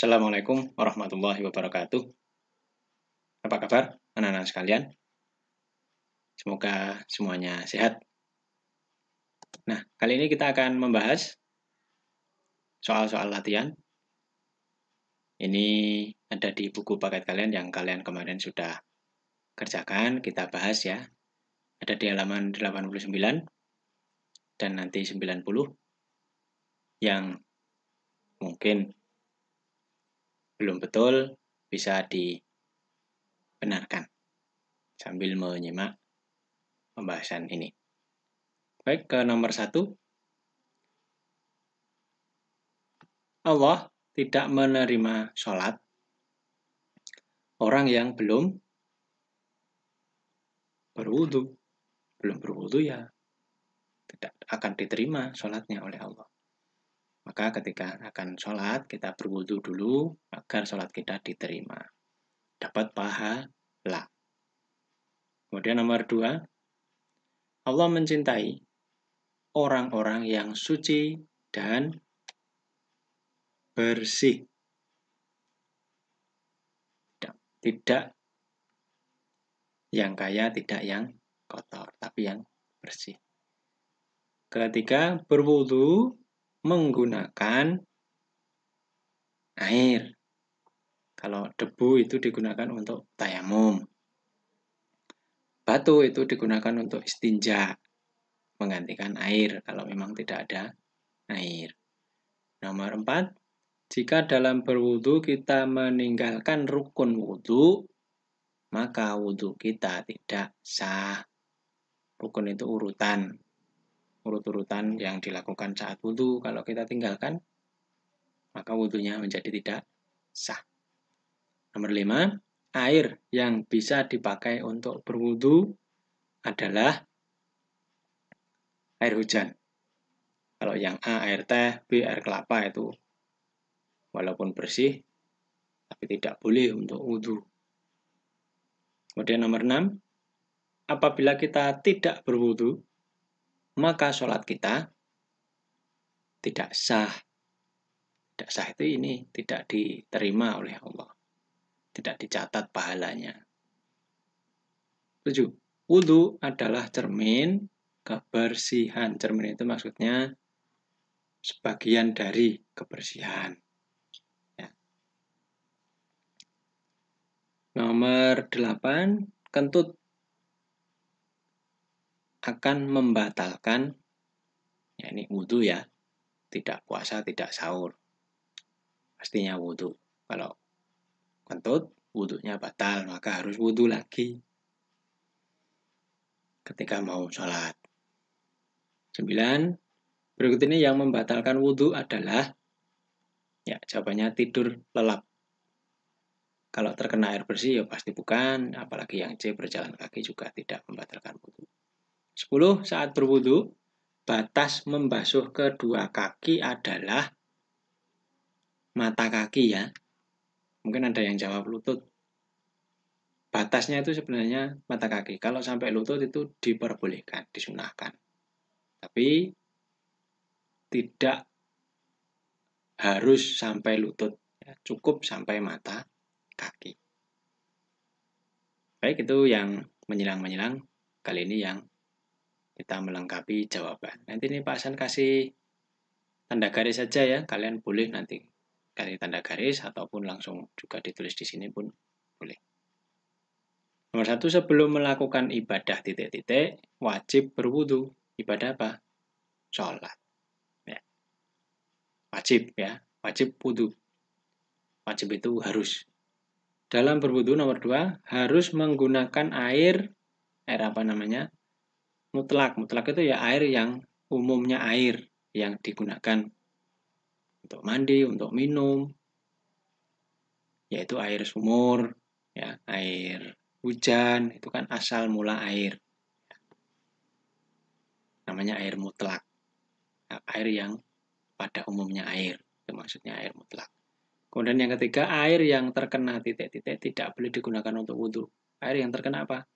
Assalamualaikum warahmatullahi wabarakatuh. Apa kabar anak-anak sekalian? Semoga semuanya sehat. Nah, kali ini kita akan membahas soal-soal latihan. Ini ada di buku paket kalian yang kalian kemarin sudah kerjakan. Kita bahas ya. Ada di halaman 89 dan nanti 90 yang mungkin belum betul bisa dibenarkan sambil menyimak pembahasan ini. Baik, ke nomor 1. Allah tidak menerima sholat orang yang belum berwudu. Belum berwudu ya tidak akan diterima sholatnya oleh Allah. Maka ketika akan sholat, kita berwudu dulu agar sholat kita diterima. Dapat pahala. Kemudian nomor 2, Allah mencintai orang-orang yang suci dan bersih. Tidak yang kaya, tidak yang kotor, tapi yang bersih. Ketiga, berwudu menggunakan air. Kalau debu itu digunakan untuk tayamum. Batu itu digunakan untuk istinja, menggantikan air kalau memang tidak ada air. Nomor 4, jika dalam berwudu kita meninggalkan rukun wudu, maka wudu kita tidak sah. Rukun itu urut-urutan yang dilakukan saat wudu. Kalau kita tinggalkan, maka wudunya menjadi tidak sah. Nomor 5, air yang bisa dipakai untuk berwudu adalah air hujan. Kalau yang A air teh, B air kelapa itu walaupun bersih, tapi tidak boleh untuk wudu. Kemudian nomor 6, apabila kita tidak berwudu, maka sholat kita tidak sah. Tidak sah itu ini tidak diterima oleh Allah. Tidak dicatat pahalanya. 7. Wudu adalah cermin kebersihan. Cermin itu maksudnya sebagian dari kebersihan. Ya. Nomor 8, kentut akan membatalkan, ya ini wudu ya, tidak puasa, tidak sahur. Pastinya wudu. Kalau kentut, wudunya batal, maka harus wudu lagi ketika mau sholat. 9, berikut ini yang membatalkan wudu adalah, ya jawabannya tidur lelap. Kalau terkena air bersih ya pasti bukan, apalagi yang C berjalan kaki juga tidak membatalkan wudu. 10, saat berwudu, batas membasuh kedua kaki adalah mata kaki ya. Mungkin ada yang jawab lutut. Batasnya itu sebenarnya mata kaki. Kalau sampai lutut itu diperbolehkan, disunahkan. Tapi tidak harus sampai lutut, ya, cukup sampai mata kaki. Baik, itu yang menyilang-menyilang. Kali ini yang kita melengkapi jawaban. Nanti ini Pak Hasan kasih tanda garis saja ya. Kalian boleh nanti kasih tanda garis ataupun langsung juga ditulis di sini pun boleh. Nomor 1, sebelum melakukan ibadah titik-titik, wajib berwudu. Ibadah apa? Sholat. Ya. Wajib ya, wajib wudu. Wajib itu harus. Dalam berwudu nomor 2, harus menggunakan air apa namanya? Mutlak. Mutlak itu ya air yang umumnya air yang digunakan untuk mandi, untuk minum, yaitu air sumur, ya, air hujan, itu kan asal mula air. Namanya air mutlak. Air yang pada umumnya air, itu maksudnya air mutlak. Kemudian yang ketiga, air yang terkena titik-titik tidak boleh digunakan untuk wudhu. Air yang terkena apa?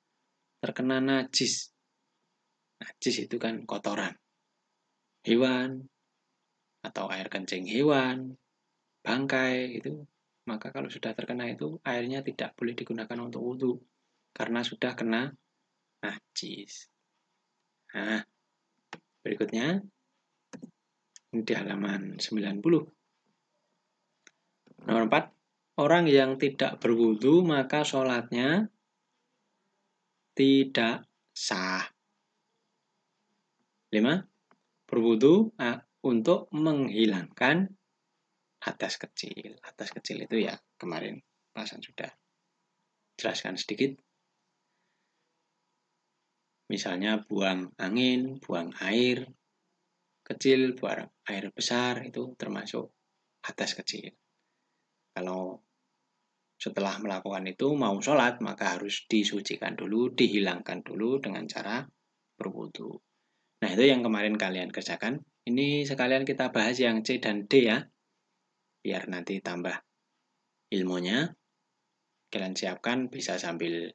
Terkena najis. Najis itu kan kotoran hewan, atau air kencing hewan, bangkai, itu maka kalau sudah terkena itu airnya tidak boleh digunakan untuk wudhu karena sudah kena najis. Nah, berikutnya ini di halaman 90. Nomor 4, orang yang tidak berwudhu maka sholatnya tidak sah. 5, berwudhu untuk menghilangkan hadas kecil. Hadas kecil itu ya kemarin Hasan sudah jelaskan sedikit. Misalnya buang angin, buang air kecil, buang air besar, itu termasuk hadas kecil. Kalau setelah melakukan itu mau sholat, maka harus disucikan dulu, dihilangkan dulu dengan cara berwudu. Nah, itu yang kemarin kalian kerjakan. Ini sekalian kita bahas yang C dan D ya, biar nanti tambah ilmunya. Kalian siapkan bisa sambil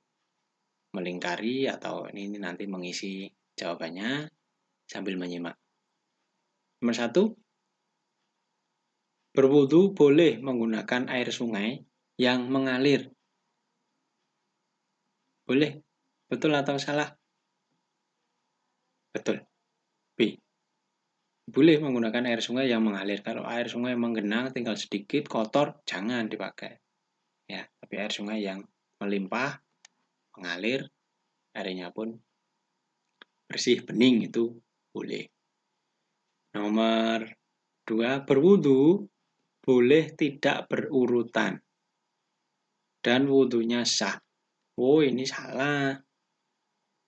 melingkari atau ini nanti mengisi jawabannya sambil menyimak. Nomor 1, berwudu boleh menggunakan air sungai yang mengalir. Boleh? Betul atau salah? Betul. B. Boleh menggunakan air sungai yang mengalir. Kalau air sungai menggenang tinggal sedikit kotor, jangan dipakai. Ya, tapi air sungai yang melimpah, mengalir, airnya pun bersih, bening itu boleh. Nomor 2, berwudu boleh tidak berurutan dan wudunya sah. Oh, ini salah.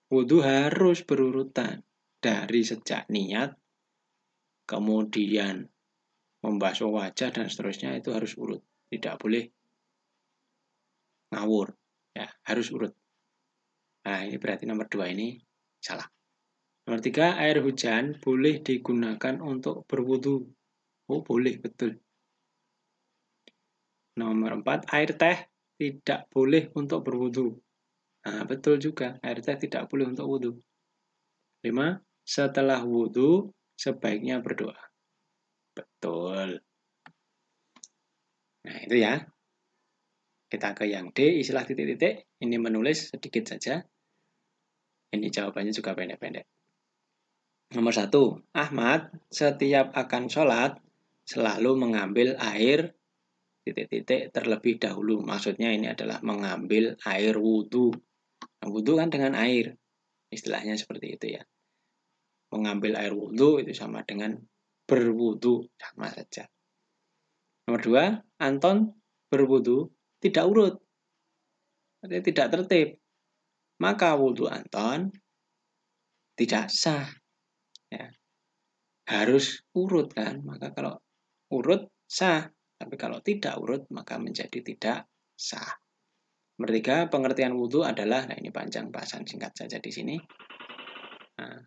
Wudu harus berurutan dari sejak niat, kemudian membasuh wajah dan seterusnya itu harus urut. Tidak boleh ngawur. Ya, harus urut. Nah, ini berarti nomor 2 ini salah. Nomor 3, air hujan boleh digunakan untuk berwudu. Oh, boleh, betul. Nomor 4, air teh tidak boleh untuk berwudu. Nah, betul juga, air teh tidak boleh untuk wudu. 5, setelah wudu sebaiknya berdoa. Betul. Nah, itu ya. Kita ke yang D, istilah titik-titik. Ini menulis sedikit saja. Ini jawabannya juga pendek-pendek. Nomor 1, Ahmad setiap akan sholat selalu mengambil air titik-titik terlebih dahulu. Maksudnya ini adalah mengambil air wudhu. Nah, wudhu kan dengan air. Istilahnya seperti itu ya. Mengambil air wudhu itu sama dengan berwudhu. Sama saja. Nomor 2, Anton berwudhu tidak urut. Artinya tidak tertib. Maka wudhu Anton tidak sah. Ya. Harus urut kan. Maka kalau urut sah. Tapi kalau tidak urut maka menjadi tidak sah. Nomor 3, pengertian wudhu adalah, nah ini panjang bahasan singkat saja di sini. Nah,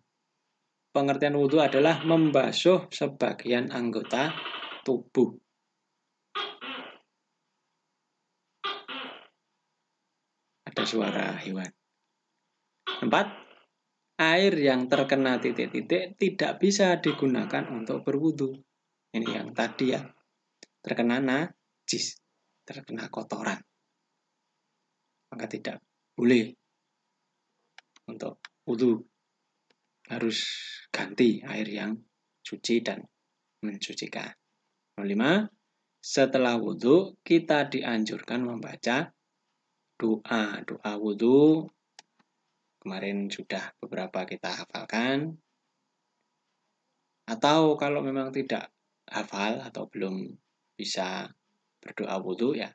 pengertian wudhu adalah membasuh sebagian anggota tubuh. Ada suara hewan. 4, air yang terkena titik-titik tidak bisa digunakan untuk berwudhu. Ini yang tadi ya, terkena najis, terkena kotoran. Maka tidak boleh untuk wudhu. Harus ganti air yang suci dan mensucikan. Nomor 5, setelah wudhu kita dianjurkan membaca doa. Doa wudhu kemarin sudah beberapa kita hafalkan. Atau kalau memang tidak hafal atau belum bisa berdoa wudhu ya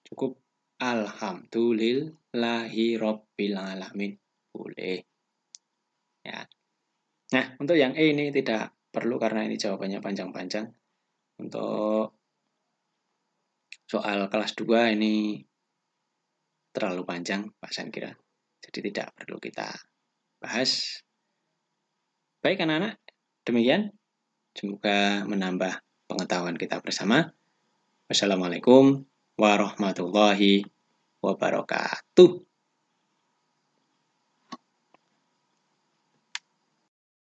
cukup alhamdulillahi rabbil alamin. Boleh. Ya. Nah, untuk yang E ini tidak perlu karena ini jawabannya panjang-panjang. Untuk soal kelas 2 ini terlalu panjang, Pak San kira. Jadi tidak perlu kita bahas. Baik anak-anak, demikian. Semoga menambah pengetahuan kita bersama. Wassalamualaikum warahmatullahi wabarakatuh.